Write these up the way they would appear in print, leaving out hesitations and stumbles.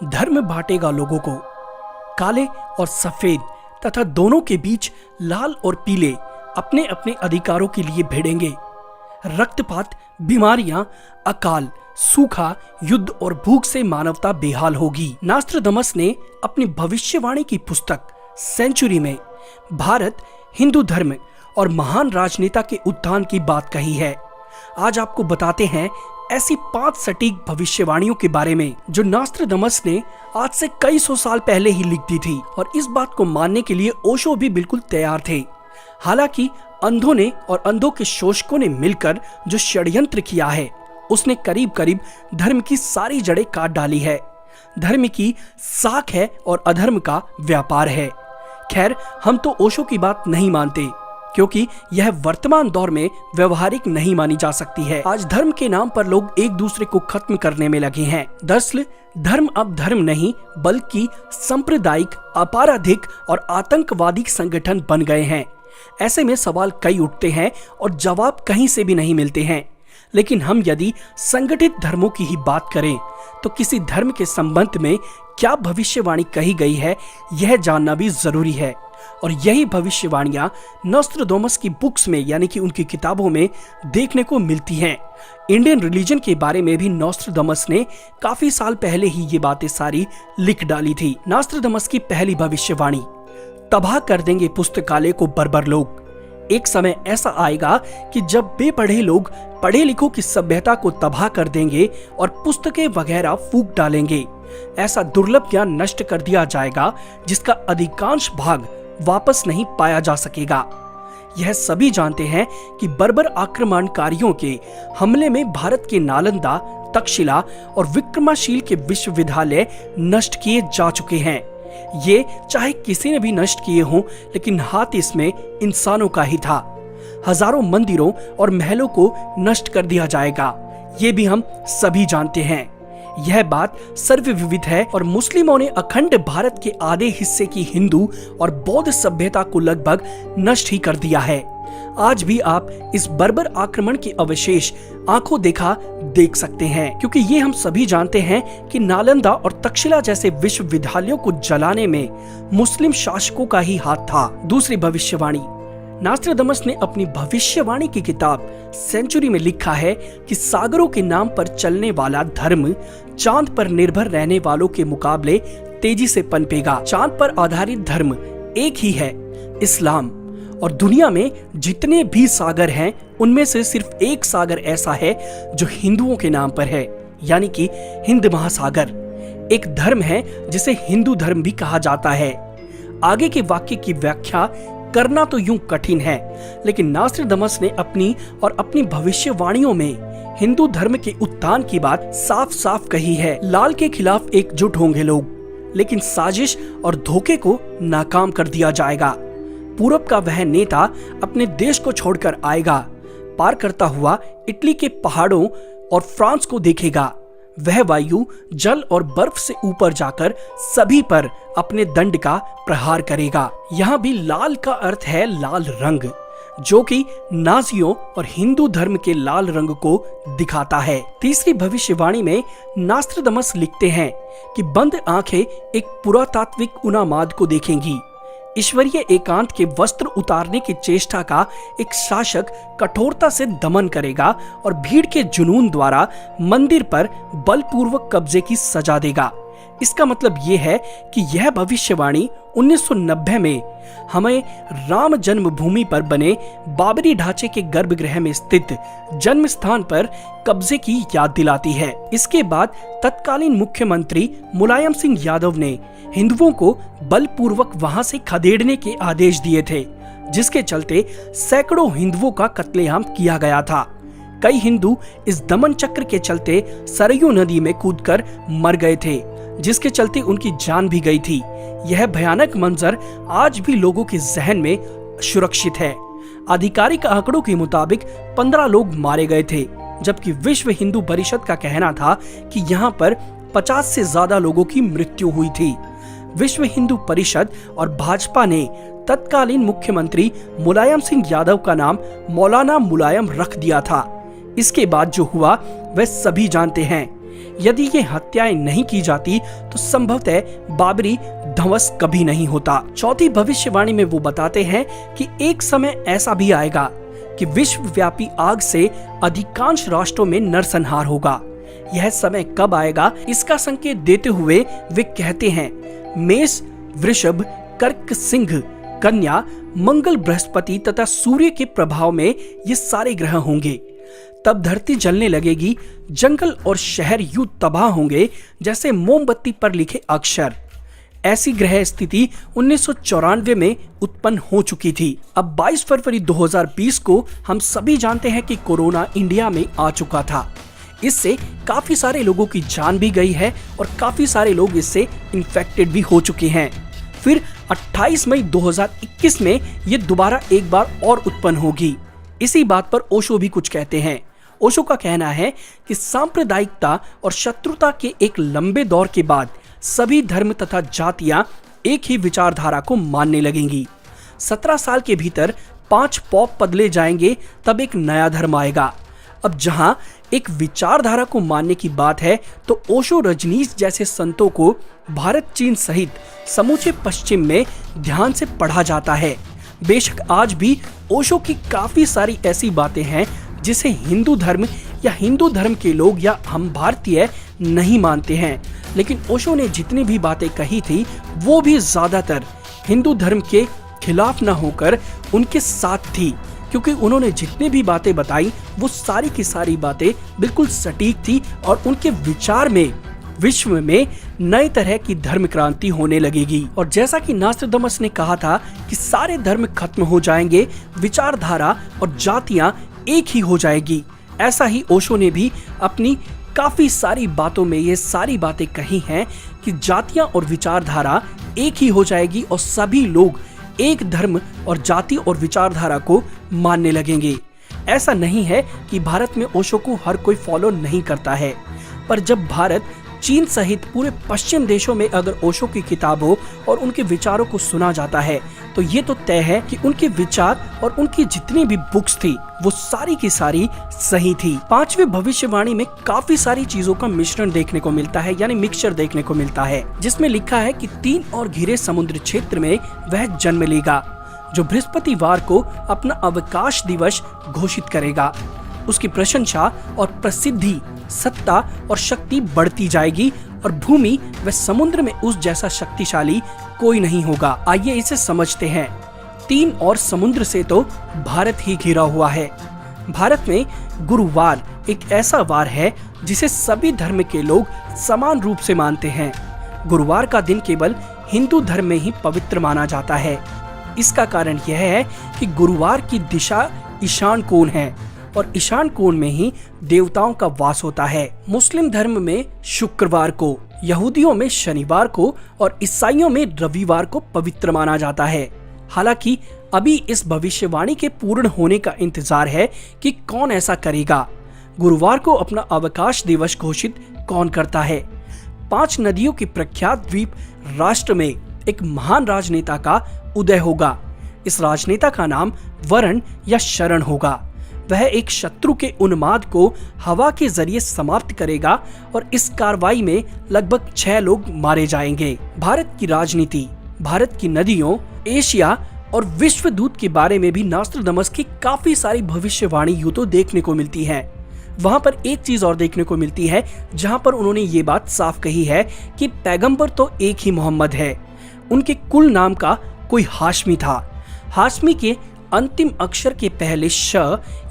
धर्म बांटेगा लोगों को। काले और सफेद तथा दोनों के बीच लाल और पीले अपने अपने अधिकारों के लिए भिड़ेंगे। रक्तपात, बीमारियां, अकाल, सूखा, युद्ध और भूख से मानवता बेहाल होगी। नास्ट्राडामस ने अपनी भविष्यवाणी की पुस्तक सेंचुरी में भारत, हिंदू धर्म और महान राजनेता के उत्थान की बात कही है। आज आपको बताते हैं ऐसी 5 सटीक भविष्यवाणियों के बारे में जो नास्ट्राडामस ने आज से कई सौ साल पहले ही लिख दी थी, और इस बात को मानने के लिए ओशो भी बिल्कुल तैयार थे। हालांकि अंधों ने और अंधों के शोषकों ने मिलकर जो षड्यंत्र किया है, उसने करीब करीब धर्म की सारी जड़ें काट डाली है। धर्म की साख है और अधर्म का व्यापार है। खैर, हम तो ओशो की बात नहीं मानते, क्योंकि यह वर्तमान दौर में व्यवहारिक नहीं मानी जा सकती है। आज धर्म के नाम पर लोग एक दूसरे को खत्म करने में लगे हैं। दरअसल धर्म अब धर्म नहीं, बल्कि सांप्रदायिक, आपराधिक और आतंकवादी संगठन बन गए हैं। ऐसे में सवाल कई उठते हैं और जवाब कहीं से भी नहीं मिलते हैं। लेकिन हम यदि संगठित धर्मों की ही बात करें तो किसी धर्म के संबंध में क्या भविष्यवाणी कही गई है, यह जानना भी जरूरी है। और यही भविष्यवाणियां नास्ट्राडामस की बुक्स में, यानी कि उनकी किताबों में देखने को मिलती हैं। इंडियन रिलीजन के बारे में भी नास्ट्राडामस ने काफी साल पहले ही ये बातें सारी लिख डाली थी। नास्ट्राडामस की पहली भविष्यवाणी, तबाह कर देंगे पुस्तकालय को बर्बर लोग। एक समय ऐसा आएगा कि जब बेपढ़े लोग पढ़े लिखों की सभ्यता को तबाह कर देंगे और पुस्तकें वगैरह फूंक डालेंगे। ऐसा दुर्लभ ज्ञान नष्ट कर दिया जाएगा जिसका अधिकांश भाग वापस नहीं पाया जा सकेगा। यह सभी जानते हैं कि बर्बर आक्रमणकारियों के हमले में भारत के नालंदा, तक्षशिला और विक्रमाशील के विश्वविद्यालय नष्ट किए जा चुके हैं। ये चाहे किसी ने भी नष्ट किए हों, लेकिन हाथ इसमें इंसानों का ही था। हजारों मंदिरों और महलों को नष्ट कर दिया जाएगा, ये भी हम सभी जानते हैं। यह बात सर्वविदित है और मुस्लिमों ने अखंड भारत के आधे हिस्से की हिंदू और बौद्ध सभ्यता को लगभग नष्ट ही कर दिया है। आज भी आप इस बर्बर आक्रमण के अवशेष आंखों देखा देख सकते हैं, क्योंकि ये हम सभी जानते हैं कि नालंदा और तक्षशिला जैसे विश्वविद्यालयों को जलाने में मुस्लिम शासकों का ही हाथ था। दूसरी भविष्यवाणी, नास्ट्राडामस ने अपनी भविष्यवाणी की किताब सेंचुरी में लिखा है कि सागरों के नाम पर चलने वाला धर्म चांद पर निर्भर रहने वालों के मुकाबले तेजी से पनपेगा। चांद पर आधारित धर्म एक ही है, इस्लाम। और दुनिया में जितने भी सागर हैं, उनमें से सिर्फ एक सागर ऐसा है जो हिंदुओं के नाम पर है, यानी कि हिंद महासागर। एक धर्म है जिसे हिंदू धर्म भी कहा जाता है। आगे के वाक्य की व्याख्या करना तो यूं कठिन है, लेकिन नास्ट्राडामस ने अपनी भविष्यवाणियों में हिंदू धर्म के उत्थान की बात साफ साफ कही है। लाल के खिलाफ एकजुट होंगे लोग, लेकिन साजिश और धोखे को नाकाम कर दिया जाएगा। पूरब का वह नेता अपने देश को छोड़कर आएगा, पार करता हुआ इटली के पहाड़ों और फ्रांस को देखेगा। वह वायु, जल और बर्फ से ऊपर जाकर सभी पर अपने दंड का प्रहार करेगा। यहाँ भी लाल का अर्थ है लाल रंग, जो कि नाजियों और हिंदू धर्म के लाल रंग को दिखाता है। तीसरी भविष्यवाणी में नास्ट्राडामस लिखते हैं कि बंद आंखें एक पुरातात्विक उन्माद को देखेंगी। ईश्वरीय एकांत के वस्त्र उतारने की चेष्टा का एक शासक कठोरता से दमन करेगा और भीड़ के जुनून द्वारा मंदिर पर बलपूर्वक कब्जे की सजा देगा। इसका मतलब ये है कि यह भविष्यवाणी 1990 में हमें राम जन्मभूमि पर बने बाबरी ढांचे के गर्भगृह में स्थित जन्म स्थान पर कब्जे की याद दिलाती है। इसके बाद तत्कालीन मुख्यमंत्री मुलायम सिंह यादव ने हिंदुओं को बलपूर्वक वहां से खदेड़ने के आदेश दिए थे, जिसके चलते सैकड़ों हिंदुओं का कत्लेआम किया गया था। कई हिंदू इस दमन चक्र के चलते सरयू नदी में कूदकर मर गए थे, जिसके चलते उनकी जान भी गई थी। यह भयानक मंजर आज भी लोगों के जहन में सुरक्षित है। आधिकारिक आंकड़ों के मुताबिक 15 लोग मारे गए थे, जबकि विश्व हिंदू परिषद का कहना था कि यहाँ पर 50 से ज्यादा लोगों की मृत्यु हुई थी। विश्व हिंदू परिषद और भाजपा ने तत्कालीन मुख्यमंत्री मुलायम सिंह यादव का नाम मौलाना मुलायम रख दिया था। इसके बाद जो हुआ वह सभी जानते हैं। यदि ये हत्याएं नहीं की जाती तो संभवतः बाबरी ध्वंस कभी नहीं होता। चौथी भविष्यवाणी में वो बताते हैं कि एक समय ऐसा भी आएगा कि विश्वव्यापी आग से अधिकांश राष्ट्रों में नरसंहार होगा। यह समय कब आएगा इसका संकेत देते हुए वे कहते हैं, मेष, वृषभ, कर्क, सिंह, कन्या, मंगल, बृहस्पति तथा सूर्य के प्रभाव में ये सारे ग्रह होंगे। तब धरती जलने लगेगी, जंगल और शहर यूं तबाह होंगे जैसे मोमबत्ती पर लिखे अक्षर। ऐसी ग्रह स्थिति 1994 में उत्पन्न हो चुकी थी। अब 22 फरवरी 2020 को हम सभी जानते हैं कि कोरोना इंडिया में आ चुका था। इससे काफी सारे लोगों की जान भी गई है और काफी सारे लोग इससे इन्फेक्टेड भी हो चुके हैं। फिर 28 मई 2021 में ये दोबारा एक बार और उत्पन्न होगी। इसी बात पर ओशो भी कुछ कहते हैं। ओशो का कहना है कि सांप्रदायिकता और शत्रुता के एक लंबे दौर के बाद सभी धर्म तथा जातियां एक ही विचारधारा को मानने लगेंगी। 17 साल के भीतर 5 पॉप बदले जाएंगे, तब एक नया धर्म आएगा। अब जहां एक विचारधारा को मानने की बात है तो ओशो, रजनीश जैसे संतों को भारत, चीन सहित समूचे पश्चिम में ध्यान से पढ़ा जाता है। बेशक आज भी ओशो की काफी सारी ऐसी बातें हैं जिसे हिंदू धर्म या हिंदू धर्म के लोग या हम भारतीय नहीं मानते हैं, लेकिन ओशो ने जितनी भी बातें कही थी वो भी ज्यादातर हिंदू धर्म के खिलाफ न होकर उनके साथ थी, क्योंकि उन्होंने जितनी भी बातें बताई वो सारी की सारी बातें बिल्कुल सटीक थी और उनके विचार में विश्व में नए तरह की धर्म क्रांति होने लगेगी। और जैसा कि नास्ट्राडामस ने कहा था कि सारे धर्म खत्म हो जाएंगे, विचारधारा और जातियां एक ही हो जाएगी, ऐसा ही ओशो ने भी अपनी काफी सारी बातों में ये सारी बातें कही हैं कि जातियां और विचारधारा एक ही हो जाएगी और सभी लोग एक धर्म और जाति और विचारधारा को मानने लगेंगे। ऐसा नहीं है कि भारत में ओशो को हर कोई फॉलो नहीं करता है, पर जब भारत, चीन सहित पूरे पश्चिम देशों में अगर ओशो की किताबों और उनके विचारों को सुना जाता है तो ये तो तय है कि उनके विचार और उनकी जितनी भी बुक्स थी वो सारी की सारी सही थी। 5वीं भविष्यवाणी में काफी सारी चीजों का मिश्रण देखने को मिलता है, यानी मिक्सचर देखने को मिलता है, जिसमें लिखा है कि 3 और घिरे समुद्र क्षेत्र में वह जन्म लेगा जो बृहस्पतिवार को अपना अवकाश दिवस घोषित करेगा। उसकी प्रशंसा और प्रसिद्धि, सत्ता और शक्ति बढ़ती जाएगी और भूमि व समुद्र में उस जैसा शक्तिशाली कोई नहीं होगा। आइए इसे समझते हैं। 3 और समुद्र से तो भारत ही घिरा हुआ है। भारत में गुरुवार एक ऐसा वार है जिसे सभी धर्म के लोग समान रूप से मानते हैं। गुरुवार का दिन केवल हिंदू धर्म में ही पवित्र माना जाता है। इसका कारण यह है कि गुरुवार की दिशा ईशान कोण है और ईशान कोण में ही देवताओं का वास होता है। मुस्लिम धर्म में शुक्रवार को, यहूदियों में शनिवार को और ईसाइयों में रविवार को पवित्र माना जाता है। हालांकि अभी इस भविष्यवाणी के पूर्ण होने का इंतजार है कि कौन ऐसा करेगा। गुरुवार को अपना अवकाश दिवस घोषित कौन करता है? 5 नदियों की प्रख्यात द्वीप राष्ट्र में एक महान राजनेता का उदय होगा। इस राजनेता का नाम वरुण या शरण होगा। वह एक शत्रु के उन्माद को हवा के जरिए समाप्त करेगा और इस कार्रवाई में लगभग 6 लोग मारे जाएंगे। भारत की राजनीति, भारत की नदियों, एशिया और विश्वदूत के बारे में भी नास्ट्राडामस की काफी सारी भविष्यवाणी यूं तो देखने को मिलती है। वहां पर एक चीज और देखने को मिलती है जहां पर उन्होंने ये बात साफ कही है कि पैगंबर तो एक ही मोहम्मद है। उनके कुल नाम का कोई हाशमी था। हाशमी के अंतिम अक्षर के पहले श,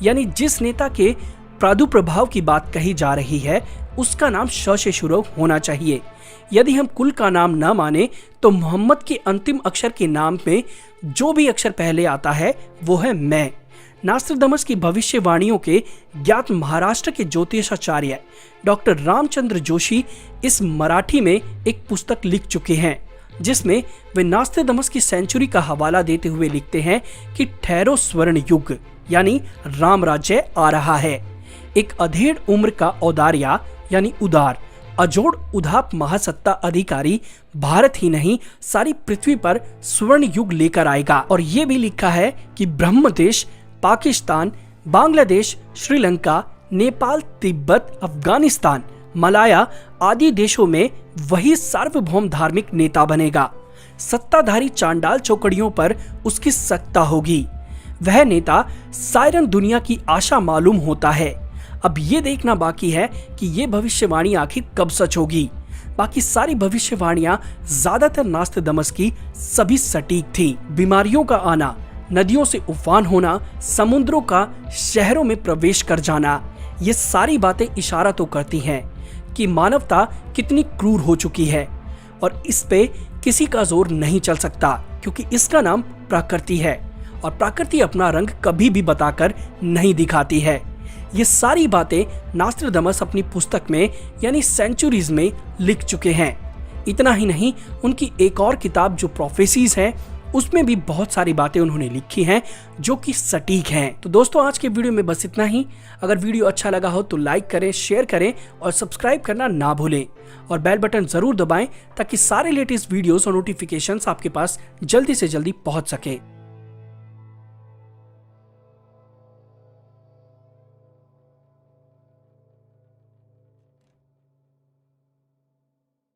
यानी जिस नेता के प्रादुर्भाव की बात कही जा रही है उसका नाम श से शुरू होना चाहिए। यदि हम कुल का नाम न माने तो मोहम्मद के अंतिम अक्षर के नाम में जो भी अक्षर पहले आता है वो है मैं। नास्ट्राडामस की भविष्यवाणियों के ज्ञात महाराष्ट्र के ज्योतिषाचार्य डॉक्टर रामचंद्र जोशी इस मराठी में एक पुस्तक लिख चुके हैं, जिसमें वे नास्ट्राडामस की सेंचुरी का हवाला देते हुए लिखते हैं कि ठहरो स्वर्ण युग, यानी राम राज्य आ रहा है। एक अधेड़ उम्र का औदार्या यानी उदार, अजोड़ उदाप महासत्ता अधिकारी भारत ही नहीं सारी पृथ्वी पर स्वर्ण युग लेकर आएगा। और ये भी लिखा है कि ब्रह्म देश, पाकिस्तान, बांग्लादेश, श्रीलंका, नेपाल, तिब्बत, अफगानिस्तान, मलाया आदि देशों में वही सार्वभौम धार्मिक नेता बनेगा। सत्ताधारी चांडाल चौकड़ियों पर उसकी सत्ता होगी। वह नेता सायरन दुनिया की आशा मालूम होता है। अब ये देखना बाकी है कि ये भविष्यवाणी आखिर कब सच होगी। बाकी सारी भविष्यवाणियां ज्यादातर नास्त्रदमस की सभी सटीक थी। बीमारियों का आना, नदियों से उफान होना, समुद्रों का शहरों में प्रवेश कर जाना, ये सारी बातें इशारा तो करती हैं कि मानवता कितनी क्रूर हो चुकी है और इस पे किसी का जोर नहीं चल सकता, क्योंकि इसका नाम प्रकृति है और प्रकृति अपना रंग कभी भी बताकर नहीं दिखाती है। ये सारी बातें नास्त्रदमस अपनी पुस्तक में यानी सेंचुरीज में लिख चुके हैं। इतना ही नहीं, उनकी एक और किताब जो प्रोफेसीज है उसमें भी बहुत सारी बातें उन्होंने लिखी हैं जो कि सटीक हैं। तो दोस्तों, आज के वीडियो में बस इतना ही। अगर वीडियो अच्छा लगा हो तो लाइक करें, शेयर करें और सब्सक्राइब करना ना भूलें और बेल बटन जरूर दबाएं ताकि सारे लेटेस्ट वीडियोस और नोटिफिकेशंस आपके पास जल्दी से जल्दी पहुंच सके।